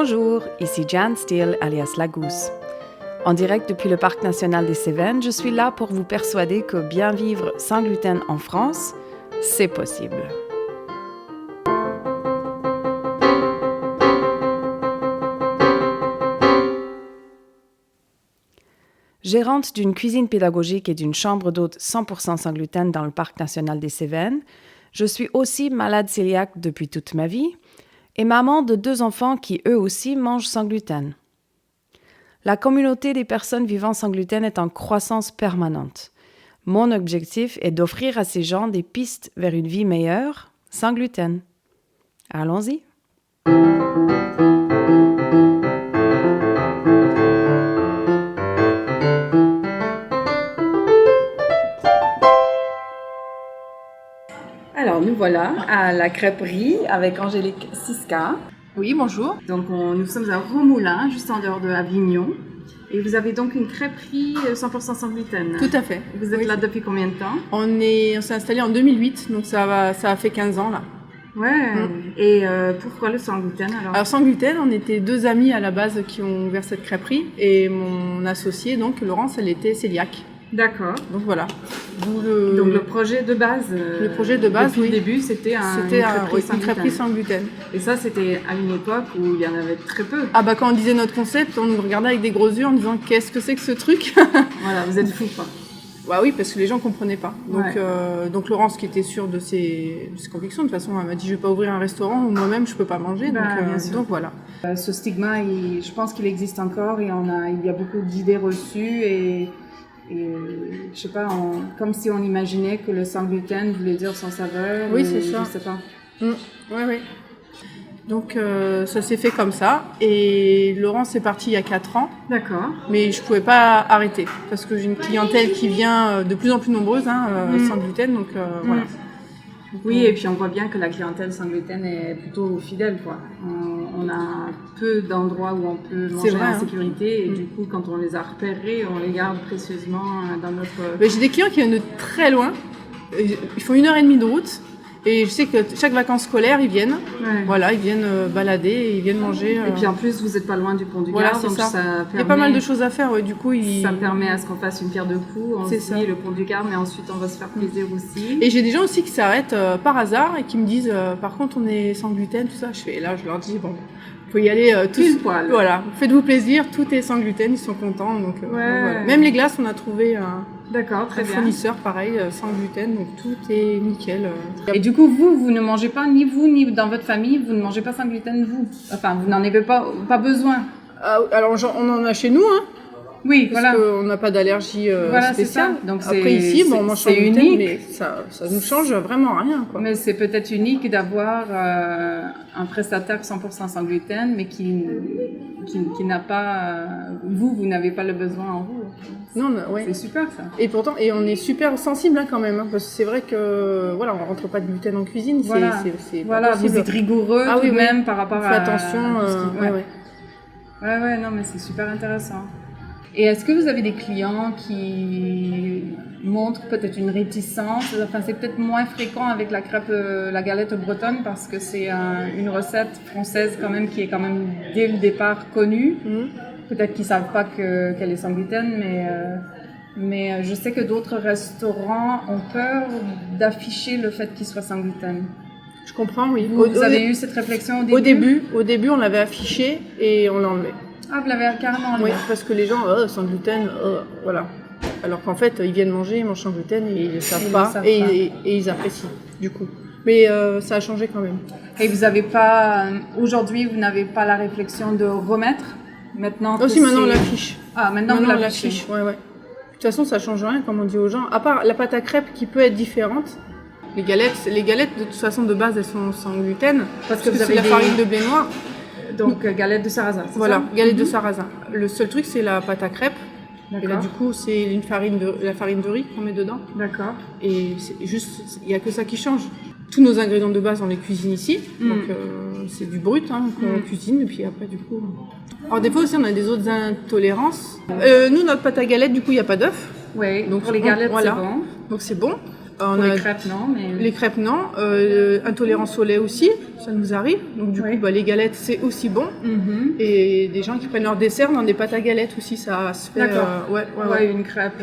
Bonjour, ici Jan Steele alias La Gousse. En direct depuis le Parc national des Cévennes, je suis là pour vous persuader que bien vivre sans gluten en France, c'est possible. Gérante d'une cuisine pédagogique et d'une chambre d'hôte 100% sans gluten dans le Parc national des Cévennes, je suis aussi malade cœliaque depuis toute ma vie et maman de 2 enfants qui eux aussi mangent sans gluten. La communauté des personnes vivant sans gluten est en croissance permanente. Mon objectif est d'offrir à ces gens des pistes vers une vie meilleure sans gluten. Allons-y! Alors, nous voilà à la crêperie avec Angélique Siska. Oui, bonjour. Donc, nous sommes à Romoulin, juste en dehors de Avignon. Et vous avez donc une crêperie 100% sans gluten. Tout à fait. Vous êtes là depuis combien de temps? On s'est installé en 2008, donc ça a fait 15 ans là. Ouais. Et pourquoi le sans gluten alors sans gluten, on était 2 amis à la base qui ont ouvert cette crêperie. Et mon associée, donc Laurence, elle était cœliaque. D'accord. Donc voilà. Donc le projet de base, depuis le début, c'était une crêperie sans gluten. Et ça, c'était à une époque où il y en avait très peu. Ah bah quand on disait notre concept, on nous regardait avec des gros yeux en disant qu'est-ce que c'est que ce truc. Voilà, vous êtes fous quoi. Bah oui, parce que les gens comprenaient pas. Donc Laurence, qui était sûre de ses convictions, de toute façon, elle m'a dit je vais pas ouvrir un restaurant où moi-même je peux pas manger. Donc voilà. Ce stigma, je pense qu'il existe encore et il y a beaucoup d'idées reçues et je sais pas, comme si on imaginait que le sans gluten voulait dire sans saveur. Oui, c'est ça. Je sais pas. Oui. Donc ça s'est fait comme ça. Et Laurence est partie il y a 4 ans. D'accord. Mais je pouvais pas arrêter parce que j'ai une clientèle qui vient de plus en plus nombreuse sans gluten. Donc voilà. Oui, et puis on voit bien que la clientèle sans gluten est plutôt fidèle, quoi. On a peu d'endroits où on peut manger en sécurité, et du coup, quand on les a repérés, on les garde précieusement dans notre... J'ai des clients qui viennent de très loin. Ils font 1h30 de route. Et je sais que chaque vacances scolaires, ils viennent. Ouais. Voilà, ils viennent balader et ils viennent manger. Et puis en plus, vous n'êtes pas loin du pont du Gard, voilà, donc ça permet... Il y a pas mal de choses à faire, du coup. Ça permet à ce qu'on fasse une pierre deux coups. On se dit le pont du Gard, mais ensuite on va se faire plaisir aussi. Et j'ai des gens aussi qui s'arrêtent par hasard et qui me disent par contre, on est sans gluten, tout ça. Et là, je leur dis, bon, vous pouvez y aller tous. Poil. Voilà, faites-vous plaisir, tout est sans gluten, ils sont contents. Donc, voilà. Même les glaces, on a trouvé D'accord, très bien. Fournisseur pareil, sans gluten, donc tout est nickel. Et du coup, vous ne mangez pas, ni vous, ni dans votre famille, vous ne mangez pas sans gluten, vous? Enfin, vous n'en avez pas besoin. Alors, on en a chez nous, hein. Oui, parce qu'on n'a pas d'allergie spéciale. Donc après ici, on mange sans gluten, mais ça nous change vraiment rien, quoi. Mais c'est peut-être unique d'avoir un prestataire 100% sans gluten, mais qui n'a pas... vous n'avez pas le besoin en vous. Non, c'est super ça. Et pourtant, on est super sensible quand même, parce que c'est vrai que on rentre pas de gluten en cuisine. C'est pas possible. Vous êtes rigoureux même par rapport à... attention. Non, mais c'est super intéressant. Et est-ce que vous avez des clients qui montrent peut-être une réticence? Enfin, c'est peut-être moins fréquent avec la crêpe, la galette bretonne, parce que c'est une recette française quand même qui est quand même dès le départ connue. Peut-être qu'ils savent pas qu'elle est sans gluten, mais je sais que d'autres restaurants ont peur d'afficher le fait qu'il soit sans gluten. Je comprends, oui. Vous avez eu cette réflexion au début? Au début, on l'avait affiché et on l'a enlevé. Ah, vous l'avez carrément enlevé? Oui, parce que les gens, sans gluten, voilà. Alors qu'en fait, ils viennent manger, ils mangent sans gluten et ils ne savent pas. Et ils apprécient, du coup. Mais ça a changé quand même. Et vous n'avez pas, aujourd'hui, vous n'avez pas la réflexion de remettre maintenant? Aussi, maintenant on l'affiche. Ah, maintenant on l'affiche. Ouais. De toute façon, ça change rien, comme on dit aux gens. À part la pâte à crêpes qui peut être différente. Les galettes, de toute façon, de base, elles sont sans gluten. Parce que vous avez la farine de blé noir. Donc, galette de sarrasin, c'est ça? Voilà, galette de sarrasin. Le seul truc, c'est la pâte à crêpes. Et là, du coup, c'est la farine de riz qu'on met dedans. D'accord. Et c'est juste, il n'y a que ça qui change. Tous nos ingrédients de base, on les cuisine ici. Donc, c'est du brut qu'on cuisine. Et puis après, du coup... Alors, des fois aussi, on a des autres intolérances. Nous, notre pâte à galette, du coup, il n'y a pas d'œuf. Oui, donc pour les galettes, c'est bon. Donc, c'est bon. Pour les crêpes, non, mais... Les crêpes, non. Intolérance au lait aussi, ça nous arrive. Donc du coup, les galettes, c'est aussi bon. Et des gens qui prennent leur dessert dans des pâtes à galettes aussi, ça se fait. D'accord. Ouais. Une crêpe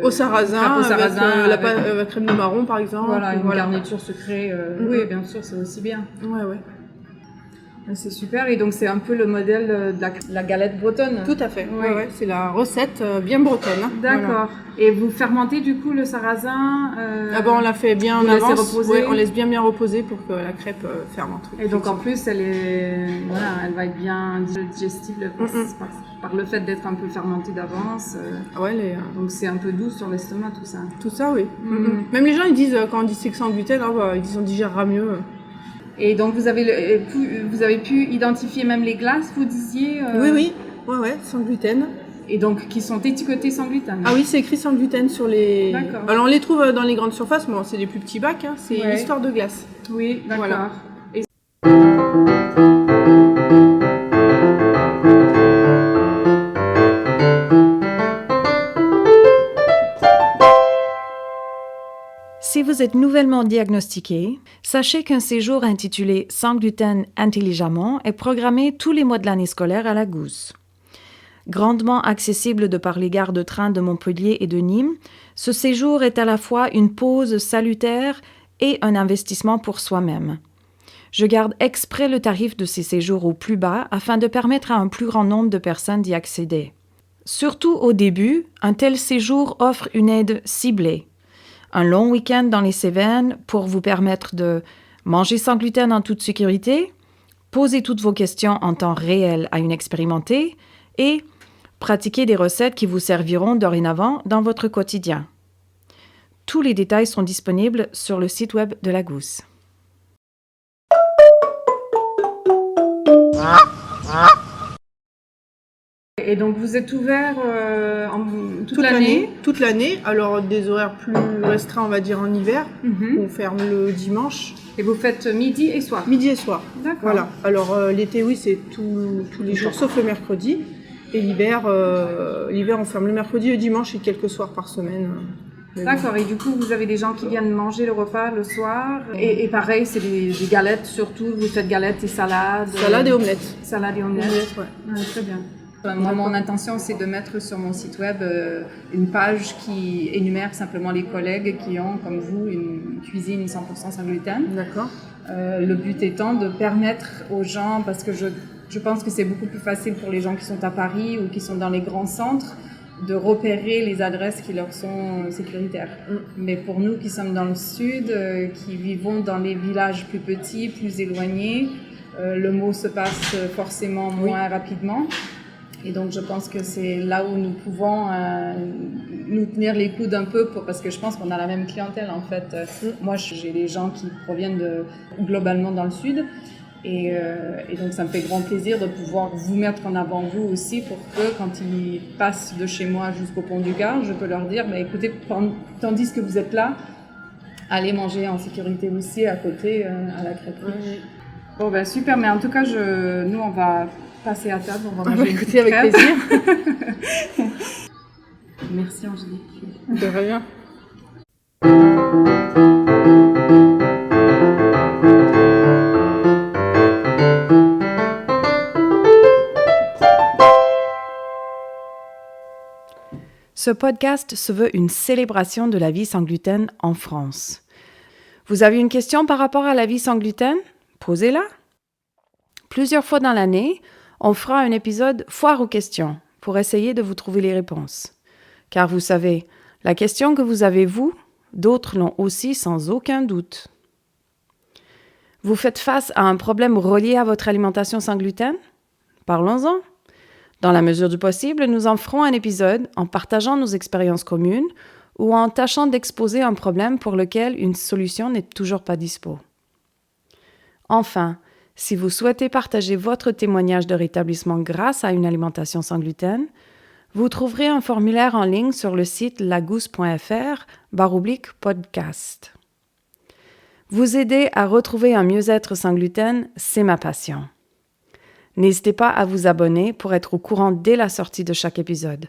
au sarrasin, avec la crème de marron, par exemple. Voilà, une garniture sucrée. Oui, bien sûr, c'est aussi bien. Ouais. C'est super, et donc c'est un peu le modèle de la galette bretonne. Tout à fait, ouais. C'est la recette bien bretonne. D'accord. Voilà. Et vous fermentez du coup le sarrasin on la fait bien en avance. Reposer. On laisse bien reposer pour que la crêpe fermente. Et donc en plus, elle va être bien digestible par le fait d'être un peu fermentée d'avance. Donc c'est un peu doux sur l'estomac, tout ça. Tout ça, oui. Même les gens, ils disent, quand on dit c'est que sans gluten, ils disent on digérera mieux. Et donc vous avez pu identifier même les glaces, vous disiez Oui, sans gluten. Et donc qui sont étiquetées sans gluten. Ah oui, c'est écrit sans gluten sur les... D'accord. Alors on les trouve dans les grandes surfaces, mais c'est des plus petits bacs, c'est l'histoire de glace. Oui, d'accord. Voilà. Si vous êtes nouvellement diagnostiqué, sachez qu'un séjour intitulé « Sans gluten intelligemment » est programmé tous les mois de l'année scolaire à la Gousse. Grandement accessible de par les gares de train de Montpellier et de Nîmes, ce séjour est à la fois une pause salutaire et un investissement pour soi-même. Je garde exprès le tarif de ces séjours au plus bas afin de permettre à un plus grand nombre de personnes d'y accéder. Surtout au début, un tel séjour offre une aide ciblée. Un long week-end dans les Cévennes pour vous permettre de manger sans gluten en toute sécurité, poser toutes vos questions en temps réel à une expérimentée et pratiquer des recettes qui vous serviront dorénavant dans votre quotidien. Tous les détails sont disponibles sur le site web de la Gousse. Et donc vous êtes ouvert toute l'année ? Toute l'année, alors des horaires plus restreints on va dire en hiver, on ferme le dimanche. Et vous faites midi et soir ? Midi et soir. D'accord. Voilà, alors l'été oui c'est tous les jours sauf le mercredi. Et l'hiver on ferme le mercredi et le dimanche et quelques soirs par semaine. D'accord, et du coup vous avez des gens qui viennent manger le repas le soir et pareil c'est des galettes surtout, vous faites galettes et salades. Salades et omelettes. Salades et omelettes, ouais. Très bien. Moi, mon intention, c'est de mettre sur mon site web une page qui énumère simplement les collègues qui ont, comme vous, une cuisine 100% sans gluten. D'accord. Le but étant de permettre aux gens, parce que je pense que c'est beaucoup plus facile pour les gens qui sont à Paris ou qui sont dans les grands centres, de repérer les adresses qui leur sont sécuritaires. Mais pour nous qui sommes dans le sud, qui vivons dans les villages plus petits, plus éloignés, le mot se passe forcément moins rapidement. Et donc je pense que c'est là où nous pouvons nous tenir les coudes un peu parce que je pense qu'on a la même clientèle en fait. Moi j'ai des gens qui proviennent globalement dans le sud et donc ça me fait grand plaisir de pouvoir vous mettre en avant vous aussi pour que quand ils passent de chez moi jusqu'au pont du Gard, je peux leur dire écoutez, tandis que vous êtes là, allez manger en sécurité aussi à côté à la crêperie. Bon super, mais en tout cas nous on va passer à table, on va manger une avec plaisir. Merci Angélique. De rien. Ce podcast se veut une célébration de la vie sans gluten en France. Vous avez une question par rapport à la vie sans gluten ? Posez-la. Plusieurs fois dans l'année, on fera un épisode foire aux questions pour essayer de vous trouver les réponses. Car vous savez, la question que vous avez vous, d'autres l'ont aussi sans aucun doute. Vous faites face à un problème relié à votre alimentation sans gluten ? Parlons-en. Dans la mesure du possible, nous en ferons un épisode en partageant nos expériences communes ou en tâchant d'exposer un problème pour lequel une solution n'est toujours pas dispo. Enfin, si vous souhaitez partager votre témoignage de rétablissement grâce à une alimentation sans gluten, vous trouverez un formulaire en ligne sur le site lagousse.fr/podcast. Vous aider à retrouver un mieux-être sans gluten, c'est ma passion. N'hésitez pas à vous abonner pour être au courant dès la sortie de chaque épisode.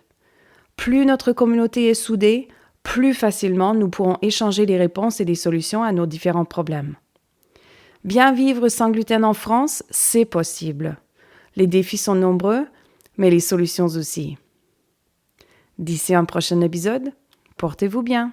Plus notre communauté est soudée, plus facilement nous pourrons échanger les réponses et les solutions à nos différents problèmes. Bien vivre sans gluten en France, c'est possible. Les défis sont nombreux, mais les solutions aussi. D'ici un prochain épisode, portez-vous bien.